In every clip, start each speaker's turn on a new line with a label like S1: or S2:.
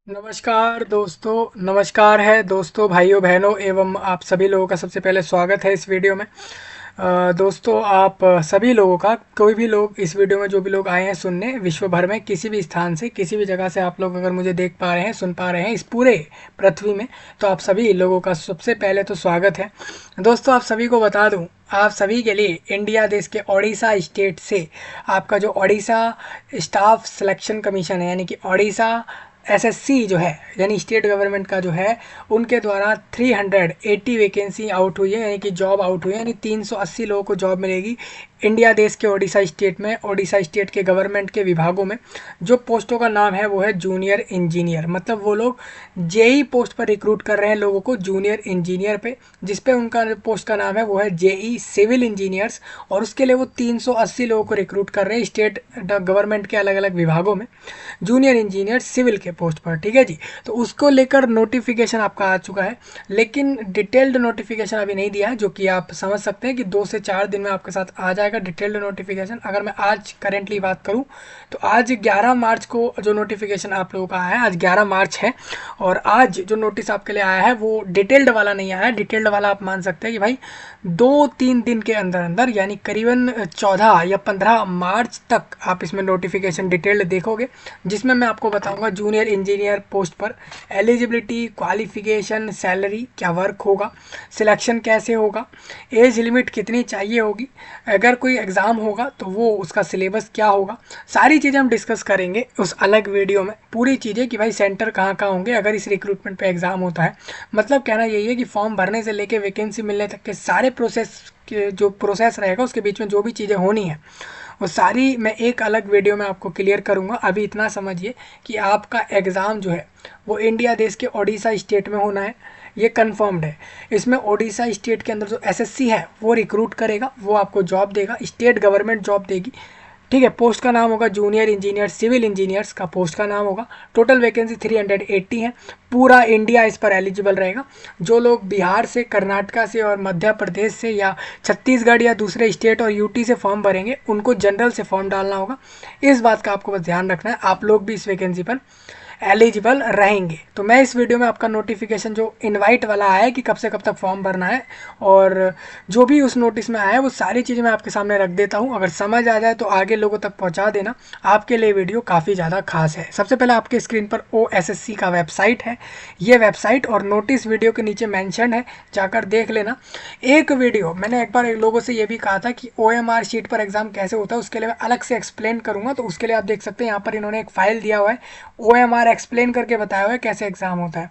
S1: नमस्कार दोस्तों, नमस्कार है दोस्तों, भाइयों बहनों एवं आप सभी लोगों का सबसे पहले स्वागत है इस वीडियो में। दोस्तों आप सभी लोगों का, कोई भी लोग इस वीडियो में जो भी लोग आए हैं सुनने, विश्व भर में किसी भी स्थान से किसी भी जगह से आप लोग अगर मुझे देख पा रहे हैं, सुन पा रहे हैं इस पूरे पृथ्वी में, तो आप सभी लोगों का सबसे पहले तो स्वागत है। दोस्तों आप सभी को बता दूं, आप सभी के लिए इंडिया देश के ओडिशा स्टेट से आपका जो ओडिशा स्टाफ सिलेक्शन कमीशन है, यानी कि ओडिशा एसएससी जो है, यानी स्टेट गवर्नमेंट का जो है, उनके द्वारा 380 वैकेंसी आउट हुई है, यानी कि जॉब आउट हुई है, यानी 380 लोगों को जॉब मिलेगी इंडिया देश के ओडिशा स्टेट में। ओडिशा स्टेट के गवर्नमेंट के विभागों में जो पोस्टों का नाम है वो है जूनियर इंजीनियर। मतलब वो लोग जेई पोस्ट पर रिक्रूट कर रहे हैं लोगों को जूनियर इंजीनियर पे, जिस पे उनका पोस्ट का नाम है वो है जेई सिविल इंजीनियर्स। और उसके लिए वो 380 लोगों को रिक्रूट कर रहे हैं स्टेट गवर्नमेंट के अलग अलग विभागों में जूनियर इंजीनियर सिविल के पोस्ट पर। ठीक है जी, तो उसको लेकर नोटिफिकेशन आपका आ चुका है, लेकिन डिटेल्ड नोटिफिकेशन अभी नहीं दिया है, जो कि आप समझ सकते हैं कि 2 से 4 दिन में आपके साथ आ जाएगा डिटेल्ड नोटिफिकेशन। अगर मैं आज करेंटली बात करूं तो आज 11 मार्च को जो नोटिफिकेशन आप लोगों का आया है, आज 11 मार्च है, और आज जो नोटिस आपके लिए आया है वो डिटेल्ड वाला नहीं आया है। डिटेल्ड वाला आप मान सकते हैं कि भाई 2-3 दिन के अंदर अंदर, यानी करीबन 14 या 15 मार्च तक आप इसमें नोटिफिकेशन डिटेल्ड देखोगे, जिसमें मैं आपको बताऊंगा जूनियर इंजीनियर पोस्ट पर एलिजिबिलिटी, क्वालिफिकेशन, सैलरी, क्या वर्क होगा, सिलेक्शन कैसे होगा, एज लिमिट कितनी चाहिए होगी, अगर कोई एग्ज़ाम होगा तो वो उसका सिलेबस क्या होगा, सारी चीज़ें हम डिस्कस करेंगे उस अलग वीडियो में। पूरी चीज़ें कि भाई सेंटर कहाँ कहाँ होंगे अगर इस रिक्रूटमेंट पे एग्ज़ाम होता है। मतलब कहना यही है कि फॉर्म भरने से लेके वैकेंसी मिलने तक के सारे प्रोसेस के जो प्रोसेस रहेगा उसके बीच में जो भी चीज़ें होनी है वो सारी मैं एक अलग वीडियो में आपको क्लियर करूंगा। अभी इतना समझिए कि आपका एग्ज़ाम जो है वो इंडिया देश के ओडिशा स्टेट में होना है, ये कंफर्म्ड है। इसमें ओडिशा स्टेट के अंदर जो एसएससी है वो रिक्रूट करेगा, वो आपको जॉब देगा, स्टेट गवर्नमेंट जॉब देगी। ठीक है, पोस्ट का नाम होगा जूनियर इंजीनियर सिविल इंजीनियर्स का पोस्ट का नाम होगा। टोटल वैकेंसी 380 है। पूरा इंडिया इस पर एलिजिबल रहेगा। जो लोग बिहार से, कर्नाटका से और मध्य प्रदेश से या छत्तीसगढ़ या दूसरे स्टेट और यूटी से फॉर्म भरेंगे उनको जनरल से फॉर्म डालना होगा। इस बात का आपको बस ध्यान रखना है, आप लोग भी इस वैकेंसी पर एलिजिबल रहेंगे। तो मैं इस वीडियो में आपका नोटिफिकेशन जो इनवाइट वाला आया है कि कब से कब तक फॉर्म भरना है, और जो भी उस नोटिस में आया है वो सारी चीज़ें मैं आपके सामने रख देता हूँ। अगर समझ आ जाए तो आगे लोगों तक पहुँचा देना, आपके लिए वीडियो काफ़ी ज़्यादा खास है। सबसे पहले आपके स्क्रीन पर ओएसएससी का वेबसाइट है, ये वेबसाइट और नोटिस वीडियो के नीचे मैंशन है, जाकर देख लेना। एक वीडियो मैंने एक बार लोगों से ये भी कहा था कि ओएमआर शीट पर एग्जाम कैसे होता है, उसके लिए मैं अलग से एक्सप्लेन करूँगा। तो उसके लिए आप देख सकते हैं यहाँ पर इन्होंने एक फाइल दिया हुआ है, ओएमआर एक्सप्लेन करके बताया हुआ है कैसे एग्जाम होता है।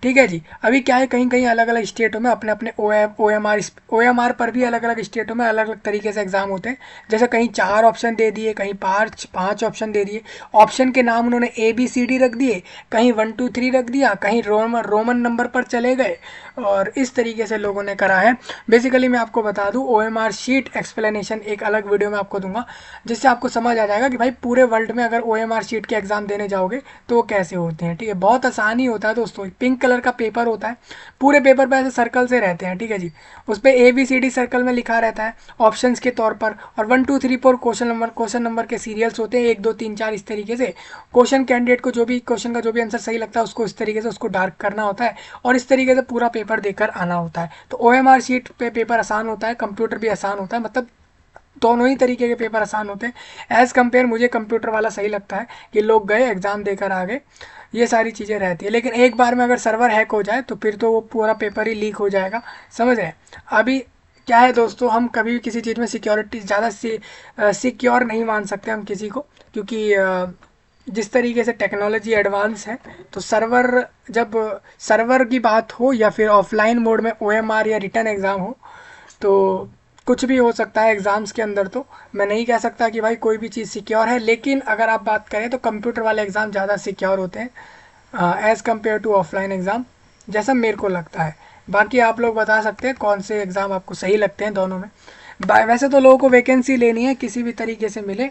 S1: ठीक है जी, अभी क्या है, कहीं कहीं अलग अलग स्टेटों में अपने अपने ओएमआर पर भी अलग अलग स्टेटों में अलग अलग तरीके से एग्जाम होते हैं। जैसे कहीं 4 ऑप्शन दे दिए, कहीं 5 ऑप्शन दे दिए, ऑप्शन के नाम उन्होंने ABCD रख दिए, कहीं 1 2 3 रख दिया, कहीं रोमन नंबर पर चले गए, और इस तरीके से लोगों ने करा है। बेसिकली मैं आपको बता दूं, ओएमआर शीट एक्सप्लेनेशन एक अलग वीडियो में आपको दूंगा, जिससे आपको समझ आ जाएगा कि भाई पूरे वर्ल्ड में अगर ओएमआर शीट के एग्जाम देने जाओगे तो वो कैसे होते हैं। ठीक है, बहुत आसानी होता है दोस्तों। पिंक कलर का पेपर होता है, पूरे पेपर पे ऐसे सर्कल से रहते हैं। ठीक है जी, उस पर ABCD सर्कल में लिखा रहता है ऑप्शंस के तौर पर, और 1 2 3 4 क्वेश्चन नंबर के सीरियल्स होते हैं, 1 2 3 4 इस तरीके से। क्वेश्चन कैंडिडेट को जो भी क्वेश्चन का जो भी आंसर सही लगता है उसको इस तरीके से उसको डार्क करना होता है, और इस तरीके से पूरा पेपर देकर आना होता है। तो ओएमआर शीट पे पेपर आसान होता है, कंप्यूटर भी आसान होता है, मतलब दोनों ही तरीके के पेपर आसान होते हैं। एज़ कम्पेयर मुझे कंप्यूटर वाला सही लगता है कि लोग गए एग्ज़ाम देकर आ गए, ये सारी चीज़ें रहती है। लेकिन एक बार में अगर सर्वर हैक हो जाए तो फिर तो वो पूरा पेपर ही लीक हो जाएगा, समझ रहे हैं। अभी क्या है दोस्तों, हम कभी भी किसी चीज़ में सिक्योरिटी ज़्यादा सिक्योर नहीं मान सकते हम किसी को, क्योंकि जिस तरीके से टेक्नोलॉजी एडवांस है, तो जब सर्वर की बात हो या फिर ऑफलाइन मोड में ओएमआर या रिटर्न एग्ज़ाम हो, तो कुछ भी हो सकता है एग्ज़ाम्स के अंदर। तो मैं नहीं कह सकता कि भाई कोई भी चीज़ सिक्योर है, लेकिन अगर आप बात करें तो कंप्यूटर वाले एग्ज़ाम ज़्यादा सिक्योर होते हैं as compared to offline exam, जैसा मेरे को लगता है। बाकी आप लोग बता सकते हैं कौन से एग्ज़ाम आपको सही लगते हैं दोनों में। वैसे तो लोगों को वैकेंसी लेनी है, किसी भी तरीके से मिले,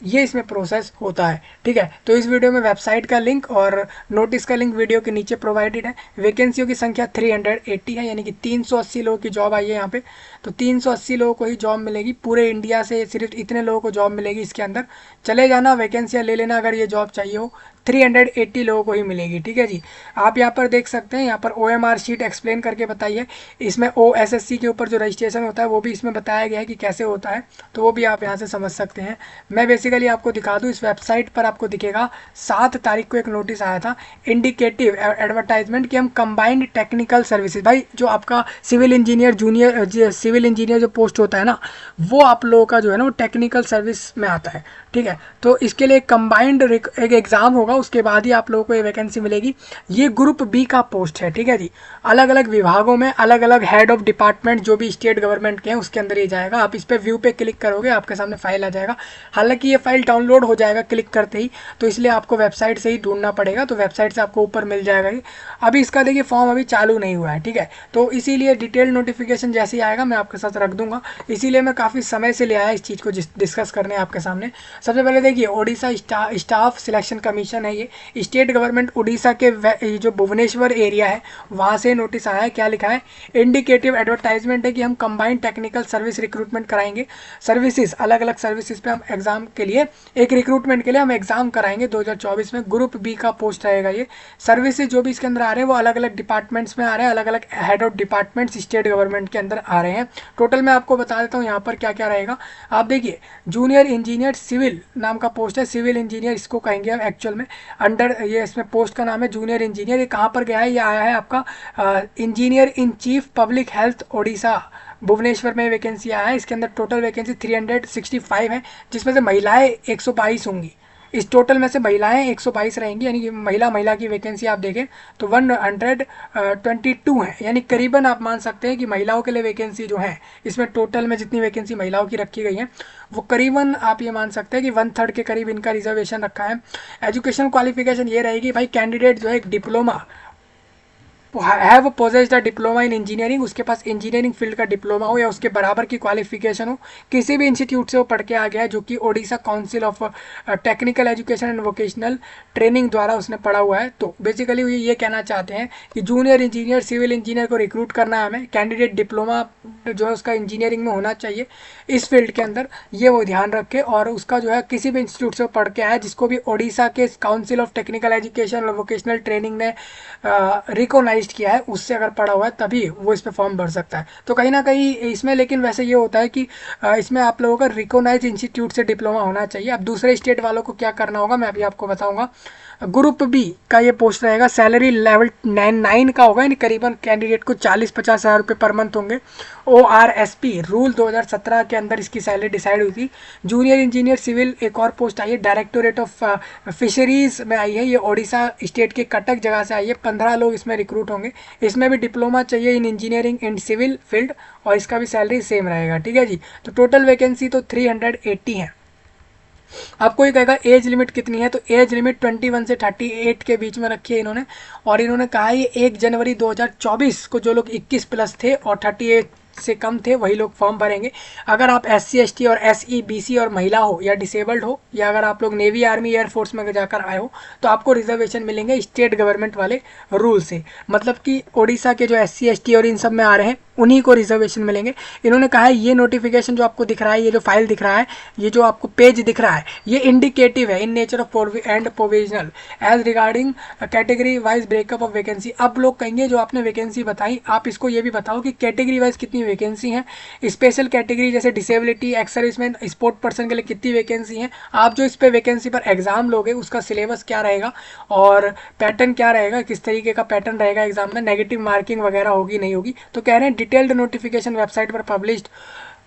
S1: ये इसमें प्रोसेस होता है। ठीक है, तो इस वीडियो में वेबसाइट का लिंक और नोटिस का लिंक वीडियो के नीचे प्रोवाइडेड है। वैकेंसियों की संख्या 380 है, यानी कि 380 लोगों की जॉब आई है यहाँ पे। तो 380 लोगों को ही जॉब मिलेगी, पूरे इंडिया से सिर्फ इतने लोगों को जॉब मिलेगी। इसके अंदर चले जाना, वैकेंसियाँ ले लेना अगर ये जॉब चाहिए हो। 380 लोगों को ही मिलेगी। ठीक है जी, आप यहाँ पर देख सकते हैं, यहाँ पर OMR शीट एक्सप्लेन करके बताई है। इसमें OSSC के ऊपर जो रजिस्ट्रेशन होता है वो भी इसमें बताया गया है कि कैसे होता है, तो वो भी आप यहाँ से समझ सकते हैं। मैं बेसिकली आपको दिखा दूँ, इस वेबसाइट पर आपको दिखेगा 7 तारीख को एक नोटिस आया था, इंडिकेटिव एडवर्टाइजमेंट कि हम कंबाइंड टेक्निकल सर्विसेज, भाई जो आपका civil engineer junior civil engineer जो पोस्ट होता है ना, वो आप लोगों का जो है ना वो टेक्निकल सर्विस में आता है। ठीक है, तो इसके लिए कंबाइंड एक एग्ज़ाम होगा, उसके बाद ही आप लोगों को ये वैकेंसी मिलेगी। ये ग्रुप बी का पोस्ट है। ठीक है जी, अलग अलग विभागों में अलग अलग हेड ऑफ डिपार्टमेंट जो भी स्टेट गवर्नमेंट के हैं उसके अंदर ये जाएगा। आप इस पर व्यू पे क्लिक करोगे, आपके सामने फाइल आ जाएगा। हालांकि ये फाइल डाउनलोड हो जाएगा क्लिक करते ही, तो इसलिए आपको वेबसाइट से ही ढूंढना पड़ेगा, तो वेबसाइट से आपको ऊपर मिल जाएगा ही। अभी इसका देखिए फॉर्म अभी चालू नहीं हुआ है। ठीक है, तो इसीलिए डिटेल नोटिफिकेशन जैसे ही आएगा मैं आपके साथ रख दूंगा, इसीलिए मैं काफ़ी समय से ले आया इस चीज़ को डिस्कस करने आपके सामने। सबसे पहले देखिए, ओडिशा स्टाफ सिलेक्शन कमीशन है, ये स्टेट गवर्नमेंट उड़ीसा के जो भुवनेश्वर एरिया है वहाँ से नोटिस आया है। क्या लिखा है, इंडिकेटिव एडवर्टाइजमेंट है कि हम कंबाइंड टेक्निकल सर्विस रिक्रूटमेंट कराएंगे। सर्विसेज, अलग अलग सर्विसेज पे हम एग्जाम के लिए, एक रिक्रूटमेंट के लिए हम एग्जाम कराएंगे 2024 में। ग्रुप बी का पोस्ट रहेगा ये। सर्विसेज जो भी इसके अंदर आ रहे हैं वो अलग अलग डिपार्टमेंट्स में आ रहे हैं, अलग अलग head of departments state government के अंदर आ रहे हैं। टोटल मैं आपको बता देता हूँ यहाँ पर क्या क्या रहेगा। आप देखिए, जूनियर इंजीनियर सिविल नाम का पोस्ट है, सिविल इंजीनियर इसको कहेंगे एक्चुअल में। अंडर ये इसमें पोस्ट का नाम है जूनियर इंजीनियर। ये कहाँ पर गया है, ये आया है आपका engineer in chief public health Odisha Bhubaneswar में वैकेंसी आया है। इसके अंदर टोटल वैकेंसी 365 है, जिसमें से महिलाएं 122 होंगी। इस टोटल में से महिलाएं 122 रहेंगी, यानी कि महिला की वैकेंसी आप देखें तो 122 है, यानी करीबन आप मान सकते हैं कि महिलाओं के लिए वैकेंसी जो है इसमें टोटल में जितनी वैकेंसी महिलाओं की रखी गई है वो करीबन आप ये मान सकते हैं कि 1/3 के करीब इनका रिजर्वेशन रखा है। एजुकेशन क्वालिफिकेशन ये रहेगी भाई, कैंडिडेट जो है एक diploma have possessed a diploma in engineering, उसके पास इंजीनियरिंग फील्ड का डिप्लोमा हो या उसके बराबर की क्वालिफिकेशन हो, किसी भी इंस्टीट्यूट से वो पढ़ के आ गया है जो कि Odisha council of technical education and vocational training द्वारा उसने पढ़ा हुआ है। तो बेसिकली ये कहना चाहते हैं कि जूनियर इंजीनियर सिविल इंजीनियर को रिक्रूट करना है हमें, कैंडिडेट डिप्लोमा जो है उसका इंजीनियरिंग में होना चाहिए इस फील्ड के अंदर, ये वो ध्यान रखे, और उसका जो है किसी भी इंस्टीट्यूट से पढ़ के आया जिसको भी ओडिशा के काउंसिल ऑफ टेक्निकल एजुकेशन और वोकेशनल ट्रेनिंग ने रिकोगनाइज किया है, उससे अगर पढ़ा हुआ है तभी वो इस पे फॉर्म भर सकता है। तो कहीं ना कहीं इसमें लेकिन वैसे ये होता है कि इसमें आप लोगों का रिकोगनाइज इंस्टीट्यूट से डिप्लोमा होना चाहिए। अब दूसरे स्टेट वालों को क्या करना होगा मैं अभी आपको बताऊंगा। ग्रुप बी का ये पोस्ट रहेगा, सैलरी लेवल 9 का होगा, यानी करीबन कैंडिडेट को 40-50 हज़ार रुपये पर मंथ होंगे। ORSP रूल 2017 के अंदर इसकी सैलरी डिसाइड हुई थी। जूनियर इंजीनियर सिविल एक और पोस्ट आई है, डायरेक्टोरेट ऑफ फिशरीज में आई है, ये ओडिशा स्टेट के कटक जगह से आई है। 15 लोग इसमें रिक्रूट होंगे, इसमें भी डिप्लोमा चाहिए in engineering and civil field, और इसका भी सैलरी सेम रहेगा। ठीक है जी, तो टोटल वैकेंसी तो 380 है। आपको ये कहेगा एज लिमिट कितनी है, तो एज लिमिट 21 से 38 के बीच में रखी है इन्होंने, और इन्होंने कहा है ये 1 जनवरी 2024 को जो लोग 21 प्लस थे और 38 से कम थे वही लोग फॉर्म भरेंगे। अगर आप SC ST और SE BC और महिला हो या डिसेबल्ड हो, या अगर आप लोग नेवी आर्मी एयरफोर्स में जाकर आए हो, तो आपको रिजर्वेशन मिलेंगे स्टेट गवर्नमेंट वाले रूल से। मतलब कि ओडिशा के जो SC ST और इन सब में आ रहे हैं उन्हीं को रिजर्वेशन मिलेंगे। इन्होंने कहा है ये नोटिफिकेशन जो आपको दिख रहा है, ये जो फाइल दिख रहा है, ये जो आपको पेज दिख रहा है, ये इंडिकेटिव है in nature of and provisional as regarding category wise breakup of vacancy. अब लोग कहेंगे जो आपने वैकेंसी बताई, आप इसको ये भी बताओ कि कैटेगरी वाइज कितनी वैकेंसी है, स्पेशल कैटेगरी जैसे disability, ex serviceman, sport person के लिए कितनी वैकेंसी है। आप जो इस पे वैकेंसी पर एग्जाम लोगे उसका सिलेबस क्या रहेगा और पैटर्न क्या रहेगा, किस तरीके का पैटर्न रहेगा एग्जाम में, नेगेटिव मार्किंग वगैरह होगी नहीं होगी, तो कह रहे हैं डिटेल्ड नोटिफिकेशन वेबसाइट पर पब्लिश्ड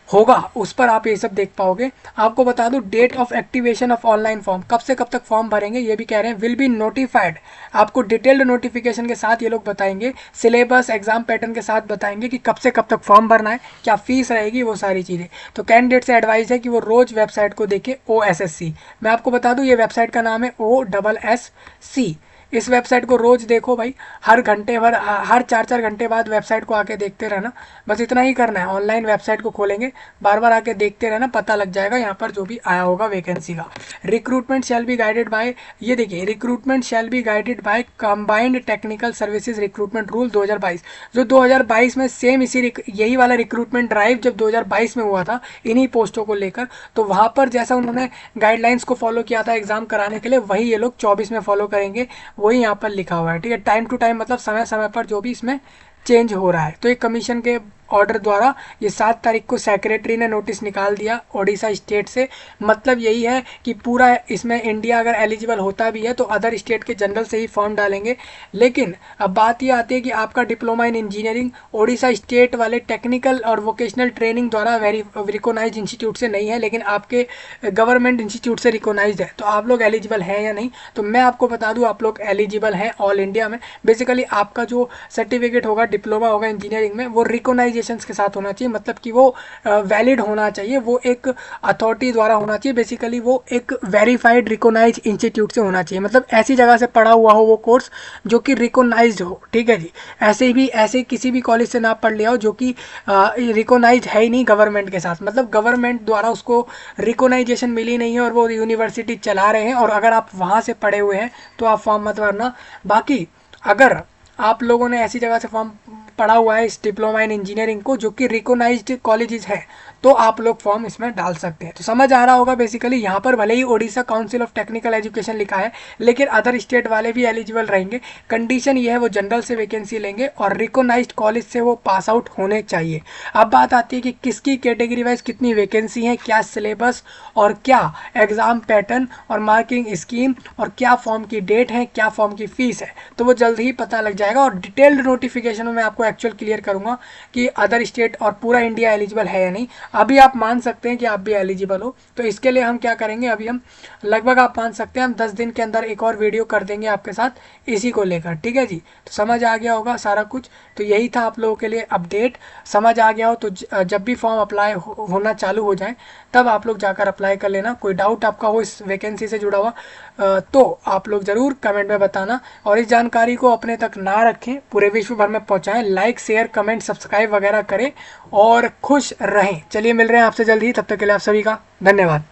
S1: होगा, उस पर आप ये सब देख पाओगे। आपको बता दूं date of activation of online form, कब से कब तक फॉर्म भरेंगे ये भी कह रहे हैं, विल बी नोटिफाइड। आपको डिटेल्ड नोटिफिकेशन के साथ ये लोग बताएंगे, सिलेबस एग्जाम पैटर्न के साथ बताएंगे कि कब से कब तक फॉर्म भरना है, क्या फीस रहेगी, वो सारी चीज़ें। तो कैंडिडेट से एडवाइस है कि वो रोज वेबसाइट को देखे OSSC। मैं आपको बता दूँ ये वेबसाइट का नाम है OSSC। इस वेबसाइट को रोज़ देखो भाई, हर घंटे भर, हर 4-4 घंटे बाद वेबसाइट को आके देखते रहना, बस इतना ही करना है। ऑनलाइन वेबसाइट को खोलेंगे, बार बार आके देखते रहना, पता लग जाएगा यहाँ पर जो भी आया होगा वैकेंसी का। Recruitment shall be guided by, ये देखिए, recruitment shall be guided by combined technical services recruitment rule 2022, जो 2022 में सेम इसी यही वाला रिक्रूटमेंट ड्राइव जब 2022 में हुआ था इन्हीं पोस्टों को लेकर, तो वहाँ पर जैसा उन्होंने गाइडलाइंस को फॉलो किया था एग्जाम कराने के लिए, वही ये लोग 24 में फॉलो करेंगे, वही यहाँ पर लिखा हुआ है। ठीक है, टाइम टू टाइम मतलब समय समय पर जो भी इसमें चेंज हो रहा है। तो एक कमीशन के ऑर्डर द्वारा ये 7 तारीख को सेक्रेटरी ने नोटिस निकाल दिया ओडिशा स्टेट से। मतलब यही है कि पूरा इसमें इंडिया अगर एलिजिबल होता भी है तो अदर स्टेट के जनरल से ही फॉर्म डालेंगे। लेकिन अब बात ये आती है कि आपका diploma in engineering Odisha state वाले टेक्निकल और वोकेशनल ट्रेनिंग द्वारा रिकोनाइज इंस्टीट्यूट से नहीं है, लेकिन आपके गवर्नमेंट इंस्टीट्यूट से रिकोनाइज है, तो आप लोग एलिजिबल हैं या नहीं? तो मैं आपको बता दूं, आप लोग एलिजिबल हैं ऑल इंडिया में। बेसिकली आपका जो सर्टिफिकेट होगा, डिप्लोमा होगा इंजीनियरिंग में, वो रिकोनाइजेशन के साथ होना चाहिए, मतलब कि वो वैलिड होना चाहिए, वो एक अथॉरिटी द्वारा होना चाहिए, बेसिकली वो एक वेरीफाइड रिकोनाइज इंस्टीट्यूट से होना चाहिए, मतलब ऐसी जगह से पढ़ा हुआ हो वो कोर्स जो कि रिकोनाइज्ड हो। ठीक है जी, ऐसे किसी भी कॉलेज से ना पढ़ लिया हो जो कि रिकोनाइज है ही नहीं गवर्नमेंट के साथ, मतलब गवर्नमेंट द्वारा उसको रिकोनाइजेशन मिली नहीं है और वो यूनिवर्सिटी चला रहे हैं, और अगर आप वहाँ से पढ़े हुए हैं तो आप फॉर्म मत भरना। बाकी अगर आप लोगों ने ऐसी जगह से फॉर्म पढ़ा हुआ है इस डिप्लोमा इन इंजीनियरिंग को जो कि रिकोनाइज्ड कॉलेजेस है, तो आप लोग फॉर्म इसमें डाल सकते हैं। तो समझ आ रहा होगा, बेसिकली यहाँ पर भले ही Odisha council of technical education लिखा है, लेकिन अदर स्टेट वाले भी एलिजिबल रहेंगे। कंडीशन ये है वो जनरल से वैकेंसी लेंगे और रिकोनाइज्ड कॉलेज से वो पास आउट होने चाहिए। अब बात आती है कि किसकी कैटेगरी वाइज कितनी वैकेंसी है, क्या सिलेबस और क्या एग्जाम पैटर्न और मार्किंग स्कीम और क्या फॉर्म की डेट है, क्या फॉर्म की फीस है, तो वो जल्द ही पता लग जाएगा। और डिटेल्ड नोटिफिकेशन में मैं आपको एक्चुअल क्लियर करूंगा कि अदर स्टेट और पूरा इंडिया एलिजिबल है या नहीं। अभी आप मान सकते हैं कि आप भी एलिजिबल हो, तो इसके लिए हम क्या करेंगे, अभी हम लगभग आप मान सकते हैं हम 10 दिन के अंदर एक और वीडियो कर देंगे आपके साथ इसी को लेकर। ठीक है जी, तो समझ आ गया होगा सारा कुछ। तो यही था आप लोगों के लिए अपडेट। समझ आ गया हो तो जब भी फॉर्म अप्लाई होना चालू हो जाए तब आप लोग जाकर अप्लाई कर लेना। कोई डाउट आपका हो इस वैकेंसी से जुड़ा हुआ तो आप लोग ज़रूर कमेंट में बताना, और इस जानकारी को अपने तक ना रखें, पूरे विश्व भर में पहुंचाएं। लाइक, शेयर, कमेंट, सब्सक्राइब वगैरह करें और खुश रहें। चलिए मिल रहे हैं आपसे जल्द ही, तब तक के लिए आप सभी का धन्यवाद।